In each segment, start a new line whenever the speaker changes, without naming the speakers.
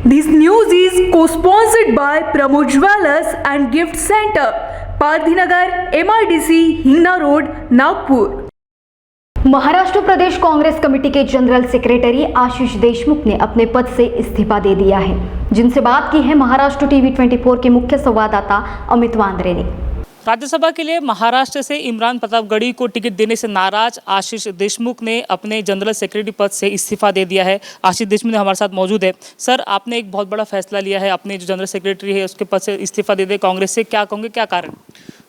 This news is co-sponsored by Pramod Jewellers and Gift Center, Pardhinagar, MIDC, Hingna road, Nagpur.
Maharashtra Pradesh Congress committee के general secretary Ashish Deshmukh ने अपने पद से इस्तीफा दे दिया है, जिनसे बात की है महाराष्ट्र टीवी 24 के मुख्य संवाददाता अमित वांद्रे ने।
राज्यसभा के लिए महाराष्ट्र से इमरान प्रतापगढ़ी को टिकट देने से नाराज आशीष देशमुख ने अपने जनरल सेक्रेटरी पद से इस्तीफा दे दिया है। आशीष देशमुख ने हमारे साथ मौजूद है। सर, आपने एक बहुत बड़ा फैसला लिया है, अपने जो जनरल सेक्रेटरी है उसके पद से इस्तीफा दे दे कांग्रेस से, क्या कहोगे, क्या कारण?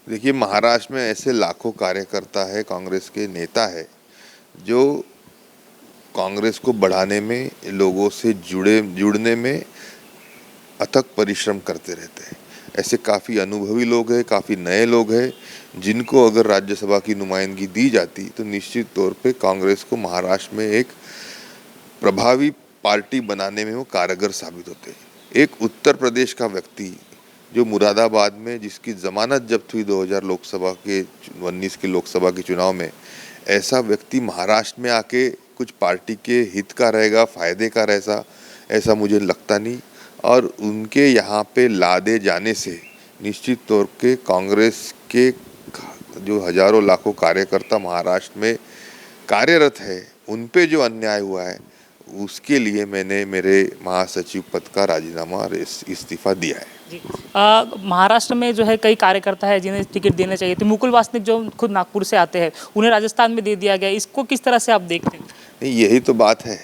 देखिए, महाराष्ट्र में ऐसे लाखों कार्यकर्ता है, कांग्रेस के नेता है जो कांग्रेस को बढ़ाने में, लोगों से जुड़ने में अथक परिश्रम करते रहते हैं। ऐसे काफ़ी अनुभवी लोग हैं, काफ़ी नए लोग हैं, जिनको अगर राज्यसभा की नुमाइंदगी दी जाती तो निश्चित तौर पे कांग्रेस को महाराष्ट्र में एक प्रभावी पार्टी बनाने में वो कारगर साबित होते हैं। एक उत्तर प्रदेश का व्यक्ति जो मुरादाबाद में, जिसकी जमानत जब्त हुई 2019 के लोकसभा के चुनाव में, ऐसा व्यक्ति महाराष्ट्र में आके कुछ पार्टी के हित का रहेगा, फायदे का रहेगा, ऐसा मुझे लगता नहीं। और उनके यहाँ पे लादे जाने से निश्चित तौर पे कांग्रेस के जो हजारों लाखों कार्यकर्ता महाराष्ट्र में कार्यरत है, उन पे जो अन्याय हुआ है, उसके लिए मैंने मेरे महासचिव पद का राजीनामा और इस्तीफा दिया है।
जी, महाराष्ट्र में जो है कई कार्यकर्ता है जिन्हें टिकट देने चाहिए थे। मुकुल वासनिक जो खुद नागपुर से आते हैं, उन्हें राजस्थान में दे दिया गया। इसको किस तरह से आप देखते हैं?
नहीं, यही तो बात है।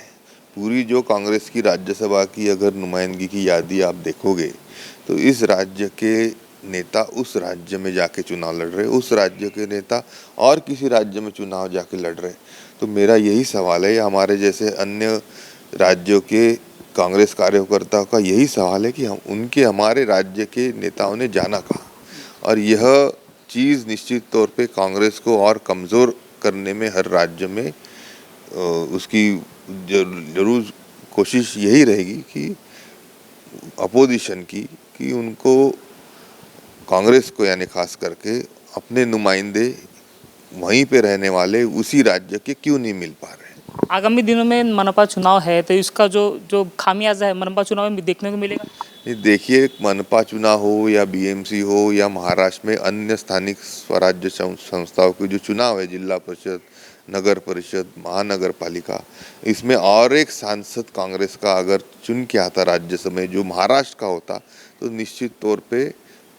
पूरी जो कांग्रेस की राज्यसभा की अगर नुमाइंदगी की यादी आप देखोगे तो इस राज्य के नेता उस राज्य में जाके चुनाव लड़ रहे, उस राज्य के नेता और किसी राज्य में चुनाव जाके लड़ रहे। तो मेरा यही सवाल है, हमारे जैसे अन्य राज्यों के कांग्रेस कार्यकर्ताओं का यही सवाल है कि हमारे राज्य के नेताओं ने जाना कहाँ, और यह चीज़ निश्चित तौर पे कांग्रेस को और कमज़ोर करने में हर राज्य में उसकी जरूर कोशिश यही रहेगी कि अपोजिशन की कि उनको, कांग्रेस को यानी खास करके, अपने नुमाइंदे वहीं पे रहने वाले उसी राज्य के क्यों नहीं मिल पा रहे।
आगामी दिनों में मनपा चुनाव है, तो इसका जो खामियाजा है मनपा चुनाव में देखने को मिलेगा।
देखिए, मनपा चुनाव हो या बीएमसी हो या महाराष्ट्र में अन्य स्थानिक स्वराज्य संस्थाओं के जो चुनाव है, जिला परिषद, नगर परिषद, महानगर पालिका, इसमें और एक सांसद कांग्रेस का अगर चुन के आता राज्यसभा में जो महाराष्ट्र का होता, तो निश्चित तौर पे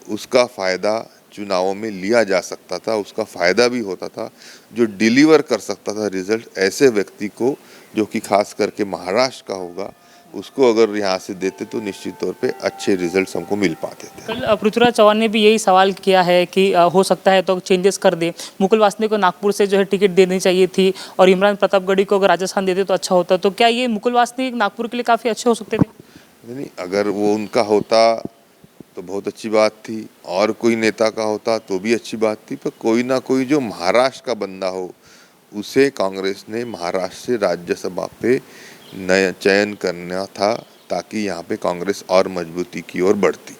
उसका फ़ायदा चुनावों में लिया जा सकता था, उसका फ़ायदा भी होता था। जो डिलीवर कर सकता था रिजल्ट ऐसे व्यक्ति को, जो कि खास करके महाराष्ट्र का होगा, उसको अगर यहाँ से देते तो निश्चित तौर पे अच्छे रिजल्ट्स हमको मिल पाते थे।
कल पृथ्वीराज चौहान ने भी यही सवाल किया है कि हो सकता है तो चेंजेस कर दे, मुकुल वासनिक को नागपुर से जो है टिकट देनी चाहिए थी और इमरान प्रतापगढ़ी को अगर राजस्थान देते तो अच्छा होता। तो क्या ये मुकुल वासनिक नागपुर के लिए काफ़ी अच्छे हो सकते थे?
नहीं, अगर वो उनका होता तो बहुत अच्छी बात थी, और कोई नेता का होता तो भी अच्छी बात थी, पर कोई ना कोई जो महाराष्ट्र का बंदा हो, उसे कांग्रेस ने महाराष्ट्र से राज्यसभा पे नया चयन करना था, ताकि यहाँ पे कांग्रेस और मजबूती की ओर बढ़ती।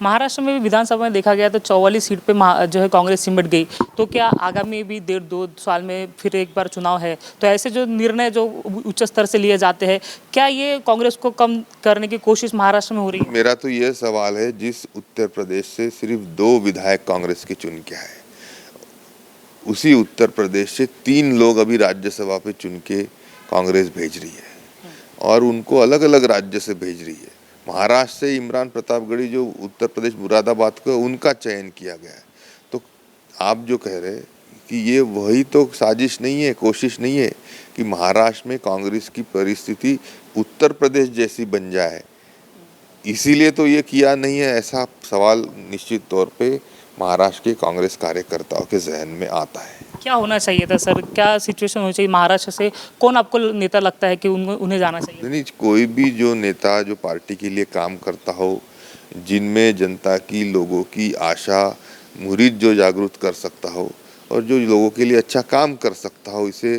महाराष्ट्र में भी विधानसभा में देखा गया तो 44 सीट पे जो है कांग्रेस सिमट गई। तो क्या आगामी भी 1.5-2 साल में फिर एक बार चुनाव है, तो ऐसे जो निर्णय जो उच्च स्तर से लिए जाते हैं, क्या ये कांग्रेस को कम करने की कोशिश महाराष्ट्र में हो रही है?
मेरा तो ये सवाल है, जिस उत्तर प्रदेश से सिर्फ 2 विधायक कांग्रेस के चुन के आए, उसी उत्तर प्रदेश से 3 लोग अभी राज्यसभा पे चुन के कांग्रेस भेज रही है, और उनको अलग अलग राज्य से भेज रही है। महाराष्ट्र से इमरान प्रतापगढ़ी जो उत्तर प्रदेश मुरादाबाद को, उनका चयन किया गया है। तो आप जो कह रहे हैं कि ये वही तो साजिश नहीं है, कोशिश नहीं है कि महाराष्ट्र में कांग्रेस की परिस्थिति उत्तर प्रदेश जैसी बन जाए, इसीलिए तो ये किया नहीं है, ऐसा सवाल निश्चित तौर पे महाराष्ट्र के कांग्रेस कार्यकर्ताओं के जहन में आता है।
क्या होना चाहिए था सर, क्या सिचुएशन होनी चाहिए? महाराष्ट्र से कौन आपको नेता लगता है कि उन्हें जाना चाहिए?
नहीं, कोई भी जो नेता जो पार्टी के लिए काम करता हो, जिनमें जनता की, लोगों की आशा मुरीद जो जागरूक कर सकता हो और जो लोगों के लिए अच्छा काम कर सकता हो, इसे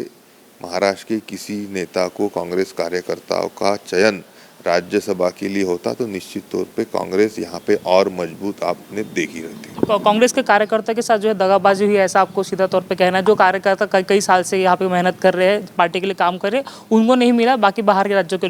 महाराष्ट्र के किसी नेता को, कांग्रेस कार्यकर्ताओं का चयन राज्यसभा के लिए होता तो निश्चित तौर पे कांग्रेस यहाँ पे और मजबूत आपने देखी रहती।
कांग्रेस के कार्यकर्ता के साथ जो है दगाबाजी हुई, ऐसा आपको सीधा तौर पे कहना है? जो कार्यकर्ता कई साल से यहाँ पे मेहनत कर रहे हैं, पार्टी के लिए काम कर रहे हैं, उनको नहीं मिला, बाकी बाहर के राज्यों के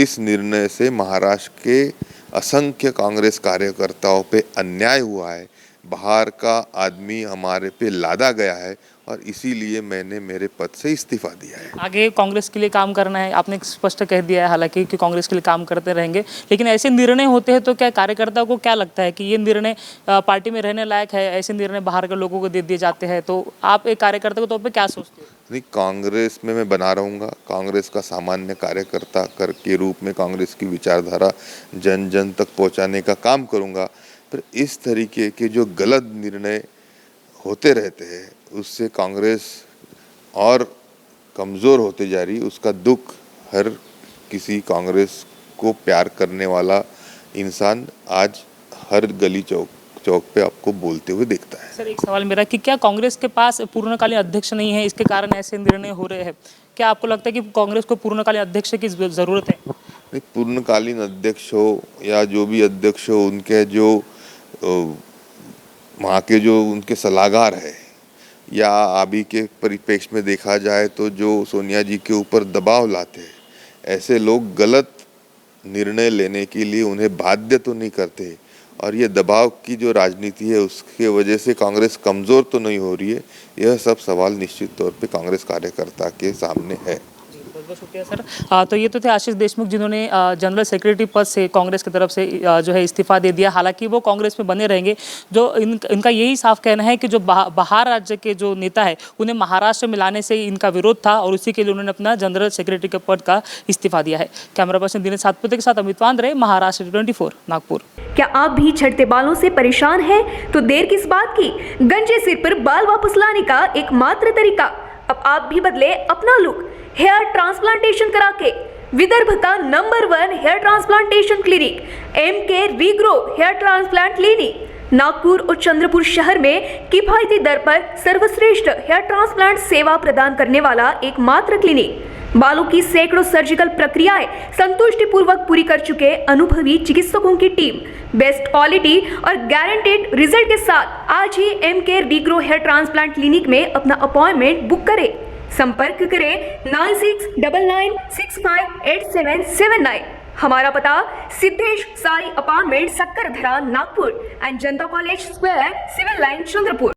इस निर्णय से महाराष्ट्र के असंख्य कांग्रेस कार्यकर्ताओं पे अन्याय हुआ है। बाहर का आदमी हमारे पे लादा गया है और इसीलिए मैंने मेरे पद से इस्तीफा दिया है।
आगे कांग्रेस के लिए काम करना है, आपने स्पष्ट कह दिया है हालांकि कि कांग्रेस के लिए काम करते रहेंगे, लेकिन ऐसे निर्णय होते हैं तो क्या कार्यकर्ता को क्या लगता है कि ये निर्णय पार्टी में रहने लायक है? ऐसे निर्णय बाहर के लोगों को दे दिए जाते हैं, तो आप एक कार्यकर्ता के तौर पर क्या सोचते हो?
नहीं, कांग्रेस में मैं बना रहूँगा। कांग्रेस का सामान्य कार्यकर्ता के रूप में कांग्रेस की विचारधारा जन जन तक पहुँचाने का काम करूँगा। पर इस तरीके के जो गलत निर्णय होते रहते हैं उससे कांग्रेस और कमज़ोर होते जा रही, उसका दुख हर किसी कांग्रेस को प्यार करने वाला इंसान आज हर गली चौक पे आपको बोलते हुए देखता है।
सर, एक सवाल मेरा कि क्या कांग्रेस के पास पूर्णकालीन अध्यक्ष नहीं है, इसके कारण ऐसे निर्णय हो रहे हैं? क्या आपको लगता है कि कांग्रेस को पूर्णकालीन अध्यक्ष की ज़रूरत है?
नहीं, पूर्णकालीन अध्यक्ष हो या जो भी अध्यक्ष हो, उनके जो वहाँ के जो उनके सलाहकार है या अभी के परिप्रेक्ष्य में देखा जाए तो जो सोनिया जी के ऊपर दबाव लाते हैं, ऐसे लोग गलत निर्णय लेने के लिए उन्हें बाध्य तो नहीं करते और ये दबाव की जो राजनीति है उसके वजह से कांग्रेस कमज़ोर तो नहीं हो रही है। यह सब सवाल निश्चित तौर पे कांग्रेस कार्यकर्ता के सामने है।
बहुत बहुत शुक्रिया सर। तो ये तो थे आशीष देशमुख जिन्होंने जनरल सेक्रेटरी पद से कांग्रेस की तरफ से जो है इस्तीफा दे दिया। हालांकि वो कांग्रेस में बने रहेंगे। जो इनका यही साफ कहना है कि जो बाहर राज्य के जो नेता है उन्हें महाराष्ट्र में लाने से इनका विरोध था और उसी के लिए उन्होंने अपना जनरल सेक्रेटरी के पद का इस्तीफा दिया है। कैमरा पर्सन दिनेश सातपुते के साथ अमित वांद्रे, महाराष्ट्र 24 नागपुर।
क्या आप भी झड़ते बालों से परेशान हैं? तो देर किस बात की, गंजे सिर पर बाल वापस लाने का एकमात्र तरीका। अब आप भी बदले अपना लुक हेयर ट्रांसप्लांटेशन करा के। विदर्भ का number 1 hair transplantation clinic MK regrow hair transplant clinic Nagpur और चंद्रपुर शहर में किफायती दर पर सर्वश्रेष्ठ हेयर ट्रांसप्लांट सेवा प्रदान करने वाला एकमात्र क्लिनिक। बालों की सैकड़ों सर्जिकल प्रक्रियाएं संतुष्टिपूर्वक पूरी कर चुके अनुभवी चिकित्सकों की टीम बेस्ट क्वालिटी और गारंटेड रिजल्ट के साथ आज ही MK regrow hair transplant clinic में अपना अपॉइंटमेंट बुक करें। संपर्क करें 9699658779। हमारा पता Siddhesh Sai apartment Sakkardara Nagpur and Janata college square civil line Chandrapur.